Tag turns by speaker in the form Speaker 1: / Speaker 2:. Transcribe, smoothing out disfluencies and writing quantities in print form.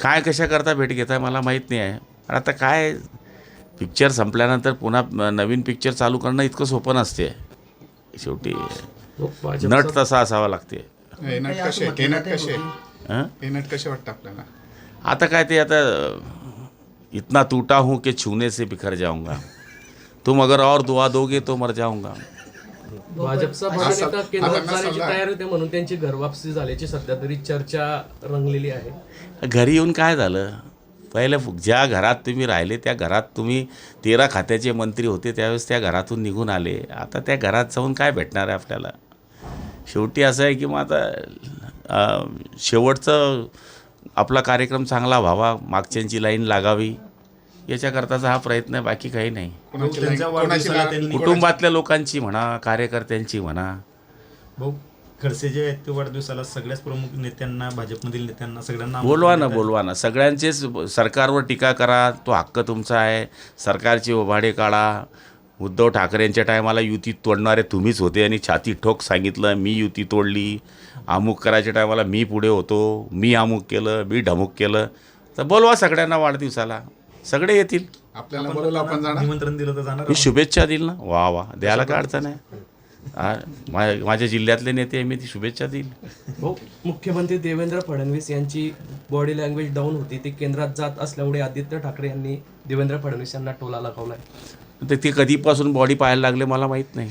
Speaker 1: काय कशा करता भेट घेताय मला माहीत नाही आहे. पण आता काय पिक्चर संपल्यानंतर पुन्हा नवीन पिक्चर चालू करणं इतकं सोपं नसते. शेवटी नट तसा असावा लागते.
Speaker 2: हे नट कसे
Speaker 1: हं?
Speaker 2: हे नट कसे वाटतं आपल्याला?
Speaker 1: आता काय ते आता इतना टूटा हूँ कि छूने से बिखर जाऊंगा, तुम अगर और दुआ दोगे तो मर जाऊंगा.
Speaker 3: भाजपचा भाजप केंद्रात जाण्याची तयारी होते म्हणून त्यांची घरवापसी झाल्याची सध्या तरी चर्चा रंगलेली आहे.
Speaker 1: घरी येऊन काय झालं? पहिलं ज्या घरात तुम्ही राहिले त्या घरात तुम्ही 13 खात्याचे मंत्री होते त्यावेळेस त्या घरातून निघून आले. आता त्या घरात जाऊन काय भेटणार आहे आपल्याला? शेवटी असं आहे की मग आता शेवटचं आपला कार्यक्रम चांगला व्हावा, मागच्यांची लाईन लागावी याच्याकरताचा हा प्रयत्न आहे, बाकी काही नाही. कुटुंबातल्या लोकांची म्हणा, कार्यकर्त्यांची म्हणा.
Speaker 4: भाऊ खडसे जे आहेत ते वाढदिवसाला सगळ्याच प्रमुख नेत्यांना, भाजपमधील नेत्यांना सगळ्यांना
Speaker 1: बोलवा ना सगळ्यांचेच. सरकारवर टीका करा, तो हक्क तुमचा आहे. सरकारचे ओभाडे काढा. उद्धव ठाकरेंच्या टायमाला युती तोडणारे तुम्हीच होते आणि छाती ठोक सांगितलं मी युती तोडली. अमुक करायच्या टायमाला मी पुढे होतो, मी अमुक केलं, मी ढमुक केलं. तर बोलवा सगळ्यांना वाढदिवसाला, सगळे येतील.
Speaker 2: आपल्याला बोलवलं, आपण जाणार.
Speaker 4: निमंत्रण दिलं तर जाणार.
Speaker 1: मी शुभेच्छा देईल ना. वा द्यायला काय अडचण आहे? माझ्या जिल्ह्यातले नेते मी ती शुभेच्छा देईल.
Speaker 3: भाऊ मुख्यमंत्री देवेंद्र फडणवीस यांची बॉडी लँग्वेज डाऊन होती, ते केंद्रात जात असल्यामुळे आदित्य ठाकरे यांनी देवेंद्र फडणवीस यांना टोला लगावलाय.
Speaker 1: ते कधीपासून बॉडी पाहायला लागले मला माहीत नाही.